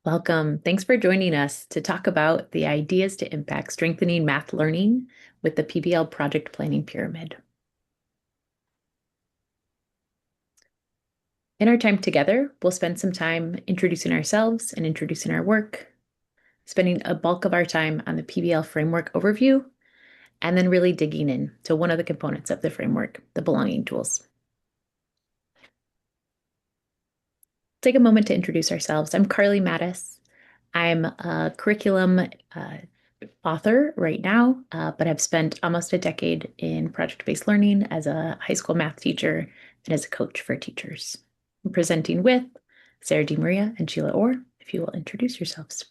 Welcome. Thanks for joining us to talk about the ideas to impact strengthening math learning with the PBL Project Planning Pyramid. In our time together, we'll spend some time introducing ourselves and introducing our work, spending a bulk of our time on the PBL framework overview, and then really digging in to one of the components of the framework, the belonging tools. Take a moment to introduce ourselves. I'm Carly Mattis. I'm a curriculum author right now, but I've spent almost a decade in project-based learning as a high school math teacher and as a coach for teachers. I'm presenting with Sarah DiMaria and Sheila Orr, if you will introduce yourselves.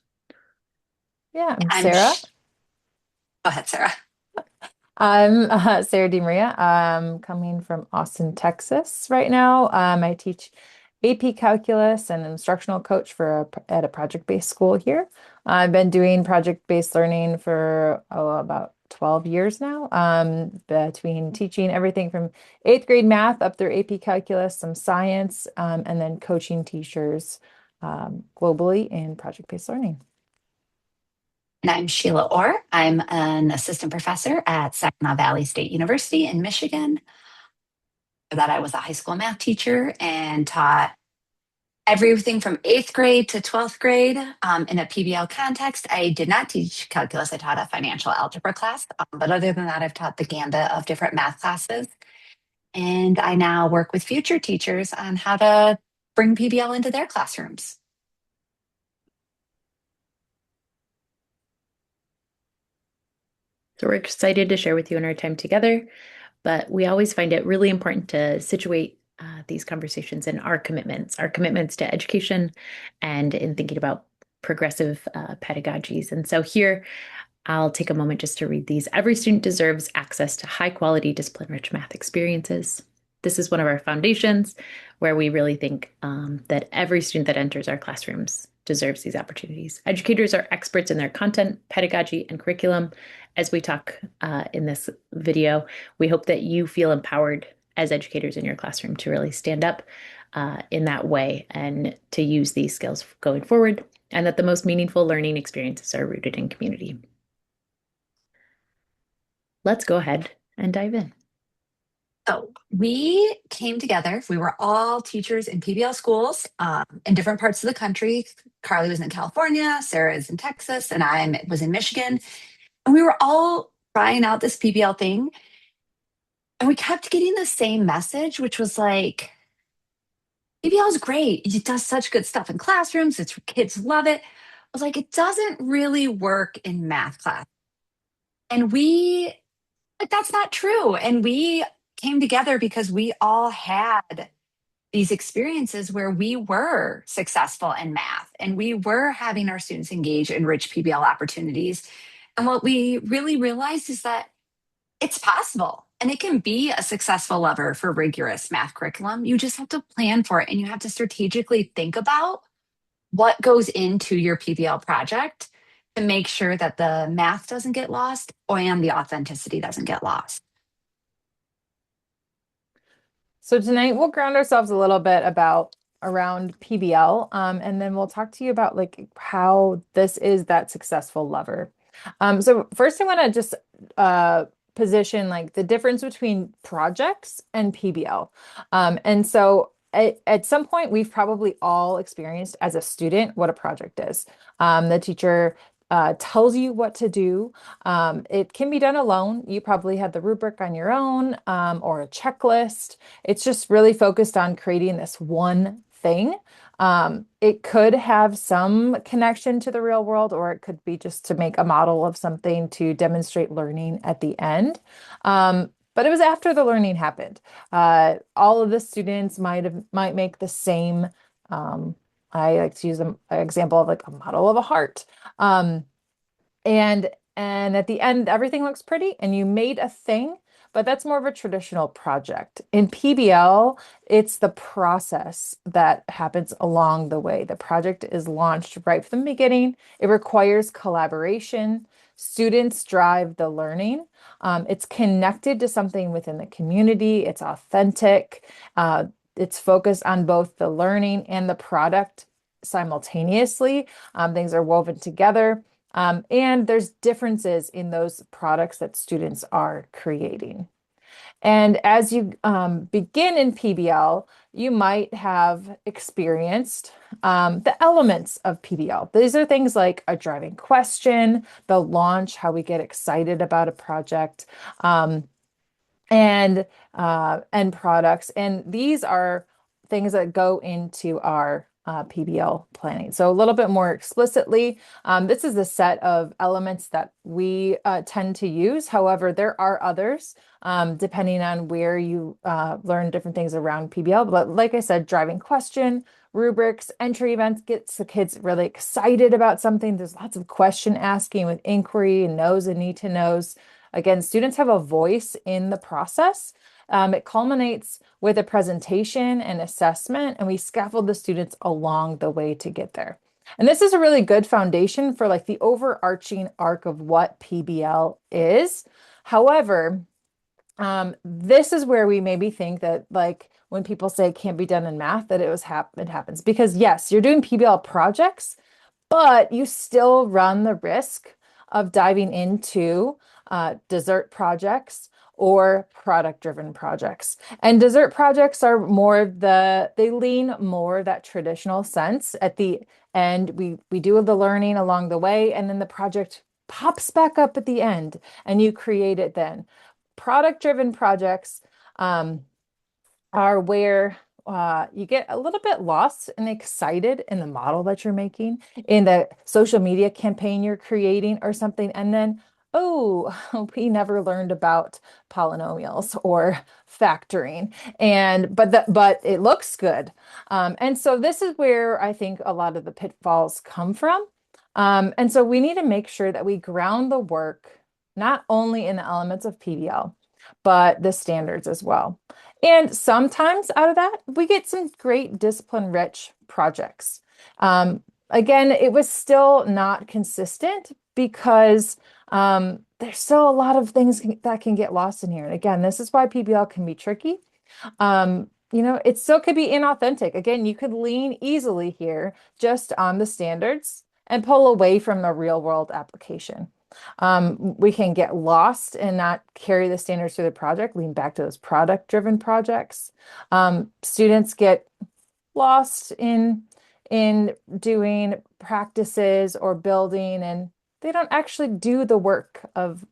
Yeah, I'm I'm Sarah. Go ahead, Sarah. I'm Sarah DiMaria. I'm coming from Austin, Texas right now. I teach AP Calculus and instructional coach at a project-based school here. I've been doing project-based learning for about 12 years now, between teaching everything from eighth grade math up through AP Calculus, some science, and then coaching teachers globally in project-based learning. And I'm Sheila Orr. I'm an assistant professor at Saginaw Valley State University in Michigan. For that, I was a high school math teacher and taught everything from eighth grade to 12th grade. In a PBL context, I did not teach calculus. I taught a financial algebra class. But other than that, I've taught the gambit of different math classes. And I now work with future teachers on how to bring PBL into their classrooms. So we're excited to share with you in our time together, but we always find it really important to situate these conversations in our commitments to education and in thinking about progressive pedagogies. And so here, I'll take a moment just to read these. Every student deserves access to high quality, discipline rich math experiences. This is one of our foundations where we really think that every student that enters our classrooms deserves these opportunities. Educators are experts in their content, pedagogy, and curriculum. As we talk in this video, we hope that you feel empowered as educators in your classroom to really stand up in that way and to use these skills going forward, and that the most meaningful learning experiences are rooted in community. Let's go ahead and dive in. So we came together. We were all teachers in PBL schools in different parts of the country. Carly was in California, Sarah is in Texas, and I was in Michigan. And we were all trying out this PBL thing. And we kept getting the same message, which was like, PBL is great. It does such good stuff in classrooms. It's kids love it. I was like, it doesn't really work in math class. And like, that's not true. And we came together because we all had these experiences where we were successful in math and we were having our students engage in rich PBL opportunities. And what we really realized is that it's possible and it can be a successful lever for rigorous math curriculum. You just have to plan for it and you have to strategically think about what goes into your PBL project to make sure that the math doesn't get lost and the authenticity doesn't get lost. So tonight we'll ground ourselves a little bit about around PBL, and then we'll talk to you about like how this is that successful lever. So first I want to just position like the difference between projects and PBL. And so at some point we've probably all experienced as a student what a project is. The teacher tells you what to do. It can be done alone. You probably had the rubric on your own, or a checklist. It's just really focused on creating this one thing. It could have some connection to the real world, or it could be just to make a model of something to demonstrate learning at the end. But it was after the learning happened. All of the students might make the same. I like to use an example of like a model of a heart. Um, and and at the end, everything looks pretty and you made a thing, but that's more of a traditional project. In PBL, it's the process that happens along the way. The project is launched right from the beginning. It requires collaboration. Students drive the learning. It's connected to something within the community. It's authentic. It's focused on both the learning and the product simultaneously. Things are woven together. And there's differences in those products that students are creating. And as you begin in PBL, you might have experienced the elements of PBL. These are things like a driving question, the launch, how we get excited about a project, um, and end products. And these are things that go into our PBL planning. So a little bit more explicitly, this is a set of elements that we tend to use. However, there are others depending on where you learn different things around PBL. But like I said, driving question, rubrics, entry events gets the kids really excited about something. There's lots of question asking with inquiry and knows and need to knows. Again, students have a voice in the process. It culminates with a presentation and assessment, and we scaffold the students along the way to get there. And this is a really good foundation for like the overarching arc of what PBL is. However, this is where we maybe think that like when people say it can't be done in math, that it happens because yes, you're doing PBL projects, but you still run the risk of diving into dessert projects or product-driven projects. And dessert projects are they lean more that traditional sense. At the end, we do the learning along the way, and then the project pops back up at the end, and you create it then. Product-driven projects, are where you get a little bit lost and excited in the model that you're making, in the social media campaign you're creating or something. And then, oh, we never learned about polynomials or factoring. But it looks good. And so this is where I think a lot of the pitfalls come from. And so we need to make sure that we ground the work not only in the elements of PBL, but the standards as well. And sometimes out of that, we get some great discipline-rich projects. Again, it was still not consistent because there's still a lot of things that can get lost in here. And again, this is why PBL can be tricky. It still could be inauthentic. Again, you could lean easily here just on the standards and pull away from the real world application. We can get lost and not carry the standards through the project, lean back to those product-driven projects. Students get lost in doing practices or building, and they don't actually do the work of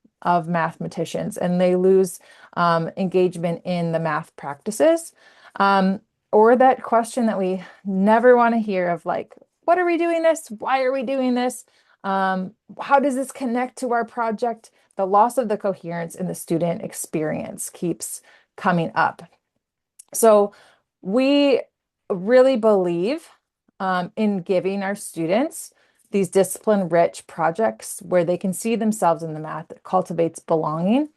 mathematicians, and they lose engagement in the math practices. Or that question that we never want to hear of like, what are we doing this? Why are we doing this? How does this connect to our project? The loss of the coherence in the student experience keeps coming up. So we really believe in giving our students these discipline-rich projects where they can see themselves in the math that cultivates belonging.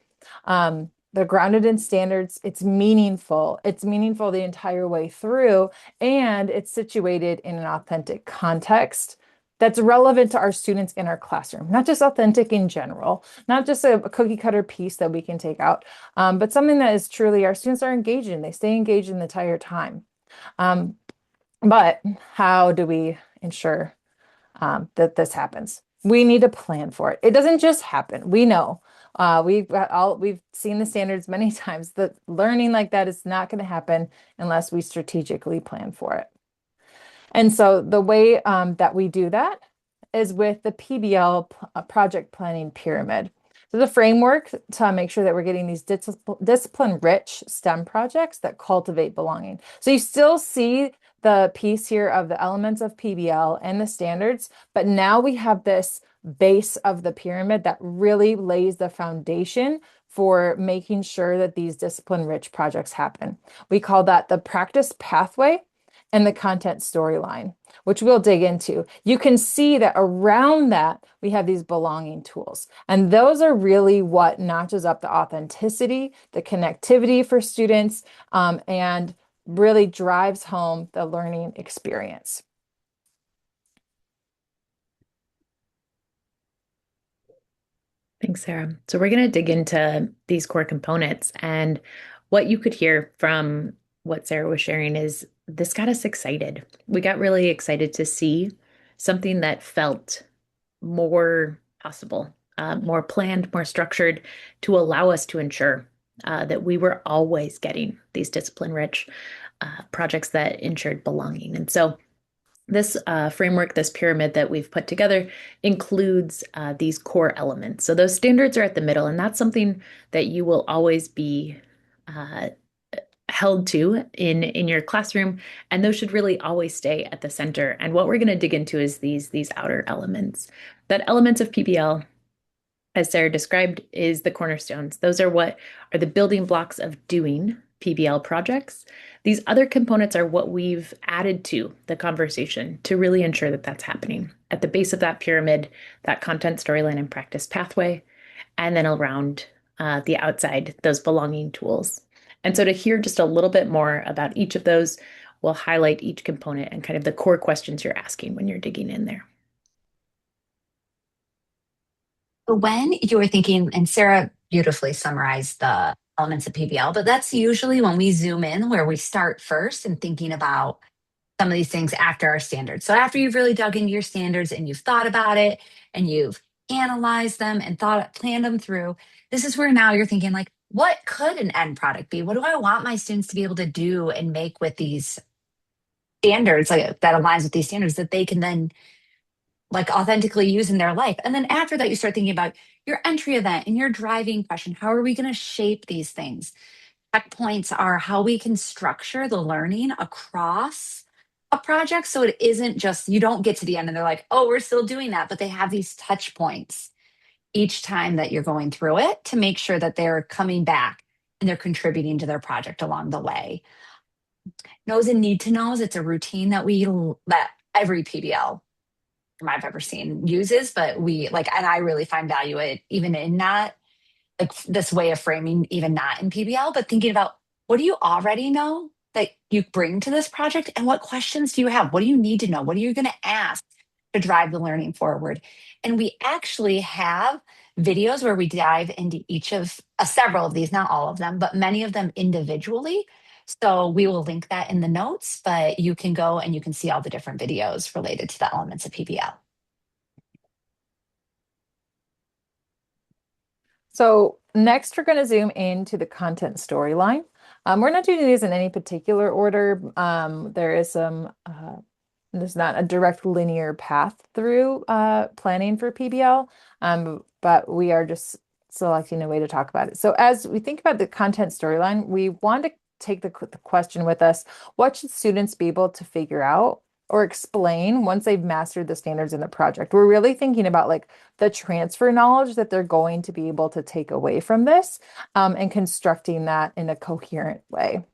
They're grounded in standards. It's meaningful. It's meaningful the entire way through, and it's situated in an authentic context that's relevant to our students in our classroom, not just authentic in general, not just a cookie cutter piece that we can take out, but something that is truly our students are engaged in. They stay engaged in the entire time. But how do we ensure that this happens? We need to plan for it. It doesn't just happen. We know. We've seen the standards many times. The learning like that is not going to happen unless we strategically plan for it. And so the way that we do that is with the PBL project planning pyramid. So the framework to make sure that we're getting these discipline-rich STEM projects that cultivate belonging. So you still see the piece here of the elements of PBL and the standards, but now we have this base of the pyramid that really lays the foundation for making sure that these discipline-rich projects happen. We call that the practice pathway and the content storyline, which we'll dig into. You can see that around that, we have these belonging tools. And those are really what notches up the authenticity, the connectivity for students, and really drives home the learning experience. Thanks, Sarah. So we're going to dig into these core components and what you could hear from what Sarah was sharing is this got us excited. We got really excited to see something that felt more possible, more planned, more structured to allow us to ensure that we were always getting these discipline-rich projects that ensured belonging. And so this framework, this pyramid that we've put together includes these core elements. So those standards are at the middle, and that's something that you will always be uh, held to in your classroom, and those should really always stay at the center. And what we're going to dig into is these outer elements. That elements of PBL, as Sarah described, is the cornerstones. Those are what are the building blocks of doing PBL projects. These other components are what we've added to the conversation to really ensure that that's happening. At the base of that pyramid, that content, storyline, and practice pathway, and then around the outside, those belonging tools. And so to hear just a little bit more about each of those, we'll highlight each component and kind of the core questions you're asking when you're digging in there. When you were thinking, and Sarah beautifully summarized the elements of PBL, but that's usually when we zoom in where we start first and thinking about some of these things after our standards. So after you've really dug into your standards and you've thought about it and you've analyzed them and planned them through, this is where now you're thinking like, what could an end product be? What do I want my students to be able to do and make with these standards, like that aligns with these standards that they can then like authentically use in their life. And then after that, you start thinking about your entry event and your driving question. How are we going to shape these things? Checkpoints are how we can structure the learning across a project. So it isn't just, you don't get to the end and they're like, oh, we're still doing that. But they have these touch points each time that you're going through it to make sure that they're coming back and they're contributing to their project along the way. Knows and need to knows, it's a routine that every PBL I've ever seen uses, but we like, and I really find value it even in that, like this way of framing, even not in PBL, but thinking about what do you already know that you bring to this project and what questions do you have? What do you need to know? What are you going to ask to drive the learning forward? And we actually have videos where we dive into each of several of these, not all of them, but many of them individually. So we will link that in the notes, but you can go and you can see all the different videos related to the elements of PBL. So next, we're going to zoom into the content storyline. We're not doing these in any particular order. There's not a direct linear path through planning for PBL, but we are just selecting a way to talk about it. So as we think about the content storyline, we want to take the question with us, what should students be able to figure out or explain once they've mastered the standards in the project? We're really thinking about like the transfer knowledge that they're going to be able to take away from this and constructing that in a coherent way.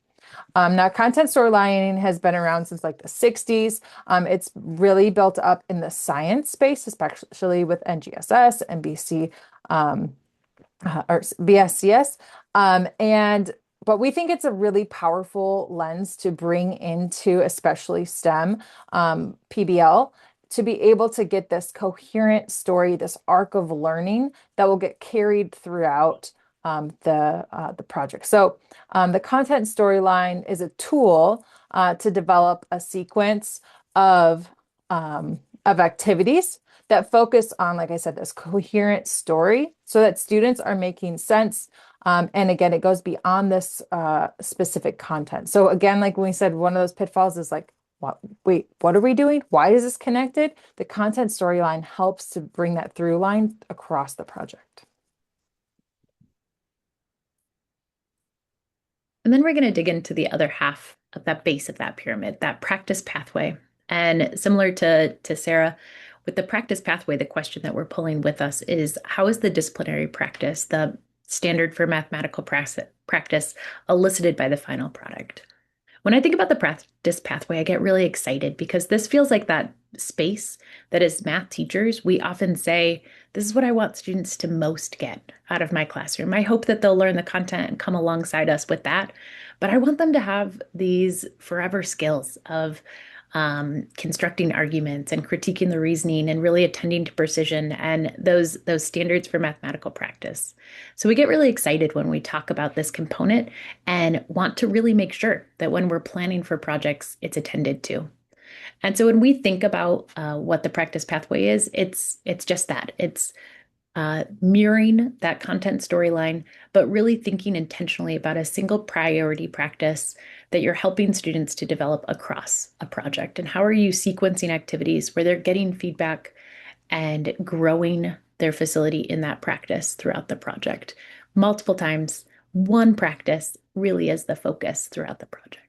Now, content storylining has been around since like the 60s. It's really built up in the science space, especially with NGSS, NBC, or BSCS. But we think it's a really powerful lens to bring into especially STEM PBL to be able to get this coherent story, this arc of learning that will get carried throughout the project. So the content storyline is a tool to develop a sequence of activities that focus on, like I said, this coherent story so that students are making sense. And again, it goes beyond this specific content. So again, like when we said, one of those pitfalls is like, what are we doing? Why is this connected? The content storyline helps to bring that through line across the project. And then we're going to dig into the other half of that base of that pyramid, that practice pathway. And similar to Sarah, with the practice pathway, the question that we're pulling with us is how is the disciplinary practice, the standard for mathematical practice, elicited by the final product? When I think about the practice pathway, I get really excited because this feels like that space that as math teachers, we often say, this is what I want students to most get out of my classroom. I hope that they'll learn the content and come alongside us with that. But I want them to have these forever skills of constructing arguments and critiquing the reasoning and really attending to precision and those standards for mathematical practice. So we get really excited when we talk about this component and want to really make sure that when we're planning for projects, it's attended to. And so when we think about what the practice pathway is, it's just that. It's mirroring that content storyline, but really thinking intentionally about a single priority practice that you're helping students to develop across a project. And how are you sequencing activities where they're getting feedback and growing their facility in that practice throughout the project? Multiple times, one practice really is the focus throughout the project.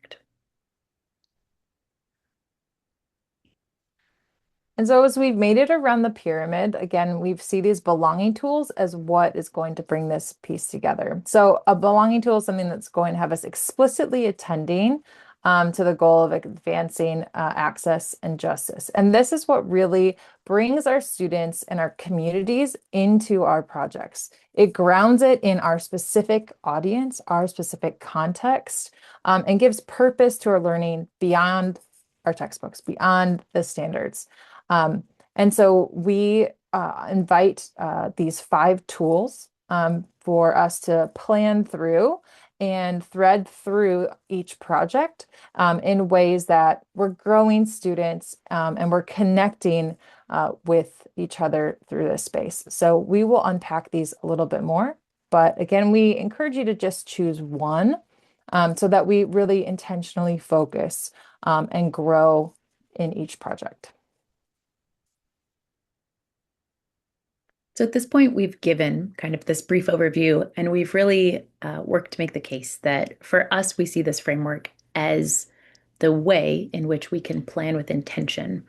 And so as we've made it around the pyramid, again, we see these belonging tools as what is going to bring this piece together. So a belonging tool is something that's going to have us explicitly attending to the goal of advancing access and justice. And this is what really brings our students and our communities into our projects. It grounds it in our specific audience, our specific context, and gives purpose to our learning beyond our textbooks, beyond the standards. And so we invite these 5 tools for us to plan through and thread through each project in ways that we're growing students and we're connecting with each other through this space. So we will unpack these a little bit more. But again, we encourage you to just choose one so that we really intentionally focus and grow in each project. So at this point, we've given kind of this brief overview, and we've really worked to make the case that for us, we see this framework as the way in which we can plan with intention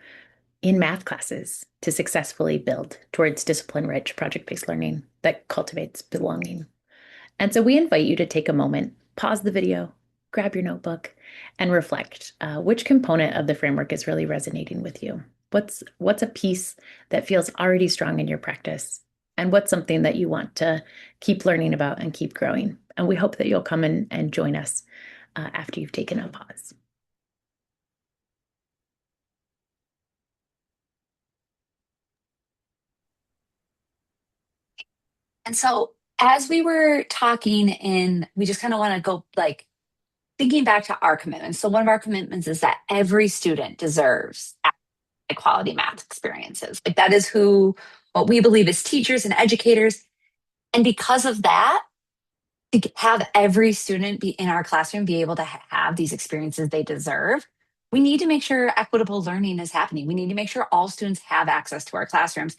in math classes to successfully build towards discipline-rich project-based learning that cultivates belonging. And so we invite you to take a moment, pause the video, grab your notebook, and reflect which component of the framework is really resonating with you. What's a piece that feels already strong in your practice? And what's something that you want to keep learning about and keep growing? And we hope that you'll come in and join us after you've taken a pause. And so as we were talking, and we just kind of want to go like thinking back to our commitments. So one of our commitments is that every student deserves high quality math experiences. Like that is who what we believe as teachers and educators. And because of that, to have every student be in our classroom be able to have these experiences they deserve, we need to make sure equitable learning is happening. We need to make sure all students have access to our classrooms.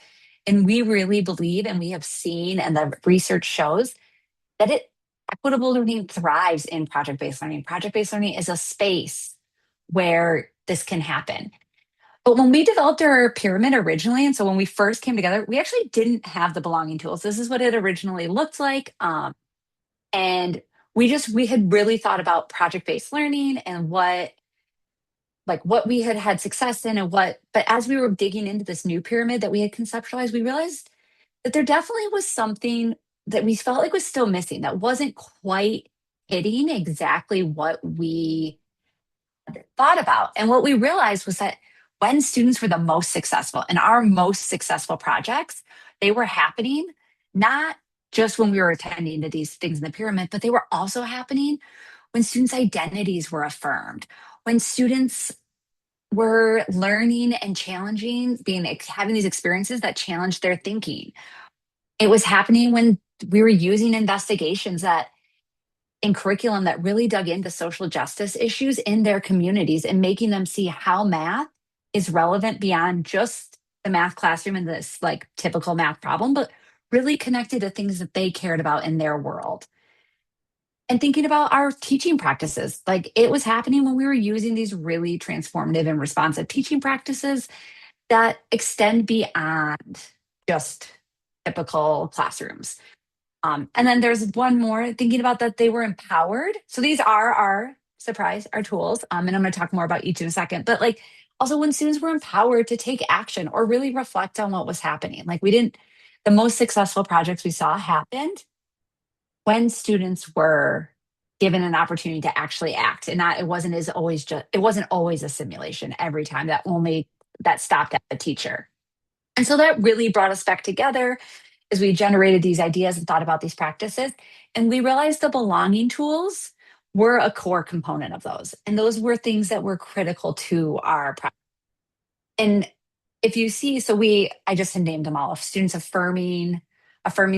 And we really believe, and we have seen, and the research shows that equitable learning thrives in project-based learning. Project-based learning is a space where this can happen. But when we developed our pyramid originally, and so when we first came together, we actually didn't have the belonging tools. This is what it originally looked like. And we had really thought about project-based learning and what we had had success in but as we were digging into this new pyramid that we had conceptualized, we realized that there definitely was something that we felt like was still missing, that wasn't quite hitting exactly what we thought about. And what we realized was that when students were the most successful in our most successful projects, they were happening not just when we were attending to these things in the pyramid, but they were also happening when students' identities were affirmed, when students were learning and challenging, having these experiences that challenged their thinking. It was happening when we were using investigations that in curriculum that really dug into social justice issues in their communities and making them see how math is relevant beyond just the math classroom and this like typical math problem, but really connected to things that they cared about in their world. And thinking about our teaching practices, like it was happening when we were using these really transformative and responsive teaching practices that extend beyond just typical classrooms. And then there's one more thinking about that they were empowered. So these are our surprise, our tools. And I'm going to talk more about each in a second. But like also when students were empowered to take action or really reflect on what was happening. Like the most successful projects we saw happened when students were given an opportunity to actually act, and not it wasn't always a simulation every time, that stopped at the teacher. And so that really brought us back together as we generated these ideas and thought about these practices. And we realized the belonging tools were a core component of those. And those were things that were critical to our practice. And if you see, I just had named them all: students affirming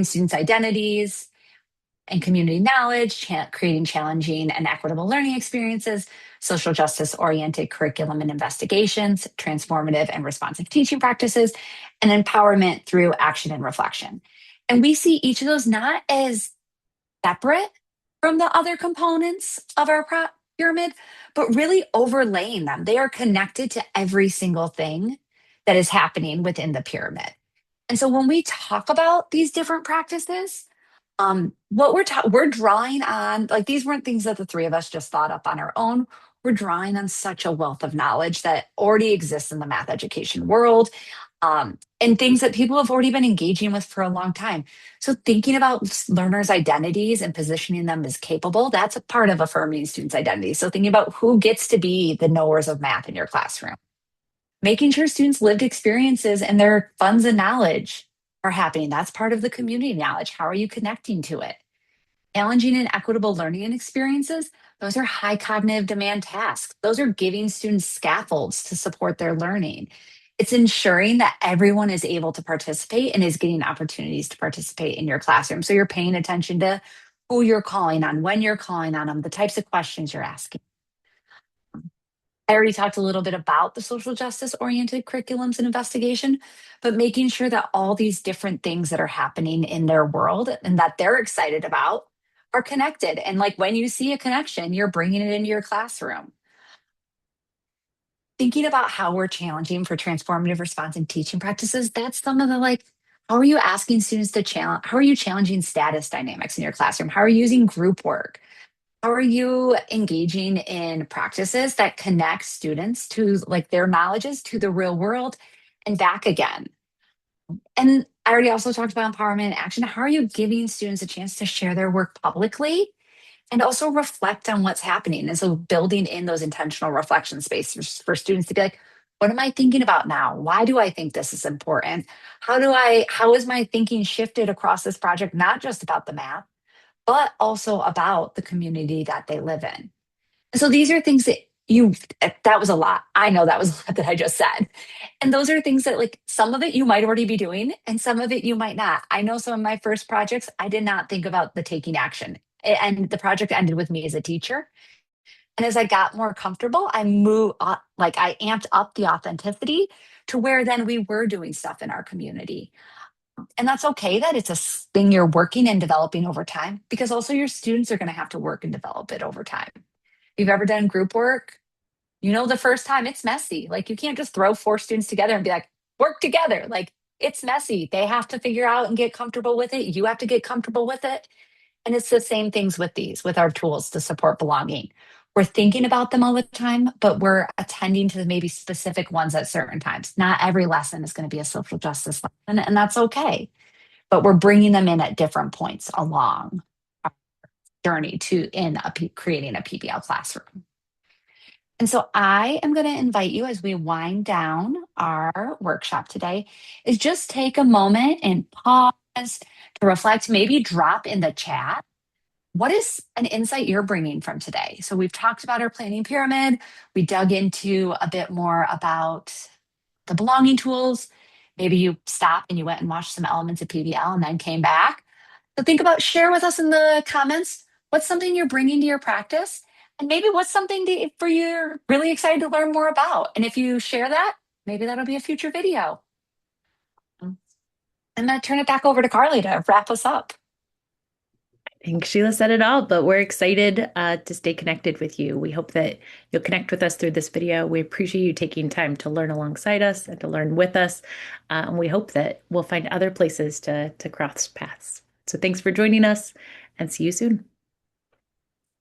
students' identities and community knowledge, creating challenging and equitable learning experiences, social justice oriented curriculum and investigations, transformative and responsive teaching practices, and empowerment through action and reflection. And we see each of those not as separate from the other components of our pyramid, but really overlaying them. They are connected to every single thing that is happening within the pyramid. And so when we talk about these different practices, what we're drawing on, like, these weren't things that the three of us just thought up on our own. We're drawing on such a wealth of knowledge that already exists in the math education world, and things that people have already been engaging with for a long time. So thinking about learners' identities and positioning them as capable, that's a part of affirming students' identity. So thinking about who gets to be the knowers of math in your classroom, making sure students' lived experiences and their funds and knowledge are happening. That's part of the community knowledge. How are you connecting to it? Challenging and equitable learning experiences, those are high cognitive demand tasks. Those are giving students scaffolds to support their learning. It's ensuring that everyone is able to participate and is getting opportunities to participate in your classroom. So you're paying attention to who you're calling on, when you're calling on them, the types of questions you're asking. I already talked a little bit about the social justice oriented curriculums and investigation, but making sure that all these different things that are happening in their world and that they're excited about are connected. And like, when you see a connection, you're bringing it into your classroom. Thinking about how we're challenging for transformative response and teaching practices, that's some of the, like, how are you asking students to challenge? How are you challenging status dynamics in your classroom? How are you using group work? How are you engaging in practices that connect students to, like, their knowledges to the real world and back again? And I already also talked about empowerment and action. How are you giving students a chance to share their work publicly and also reflect on what's happening? And so building in those intentional reflection spaces for students to be like, what am I thinking about now? Why do I think this is important? How is my thinking shifted across this project, not just about the math, but also about the community that they live in? And so these are things that was a lot. I know that was a lot that I just said. And those are things that, like, some of it you might already be doing and some of it you might not. I know some of my first projects, I did not think about the taking action. And the project ended with me as a teacher. And as I got more comfortable, I moved up, like, I amped up the authenticity to where then we were doing stuff in our community. And that's okay that it's thing you're working and developing over time, because also your students are going to have to work and develop it over time. If you've ever done group work, you know, the first time it's messy. Like, you can't just throw four students together and be like, work together. Like, it's messy. They have to figure out and get comfortable with it. You have to get comfortable with it. And it's the same things with our tools to support belonging. We're thinking about them all the time, but we're attending to maybe specific ones at certain times. Not every lesson is going to be a social justice lesson, and that's okay. But we're bringing them in at different points along our journey to creating a PBL classroom. And so I am going to invite you, as we wind down our workshop today, is just take a moment and pause to reflect, maybe drop in the chat. What is an insight you're bringing from today? So we've talked about our planning pyramid. We dug into a bit more about the belonging tools. Maybe you stopped and you went and watched some elements of PBL and then came back. So think about, share with us in the comments, what's something you're bringing to your practice? And maybe what's something for you're really excited to learn more about? And if you share that, maybe that'll be a future video. I'm going to turn it back over to Carly to wrap us up. I think Sheila said it all, but we're excited to stay connected with you. We hope that you'll connect with us through this video. We appreciate you taking time to learn alongside us and to learn with us. And we hope that we'll find other places to cross paths. So thanks for joining us, and see you soon.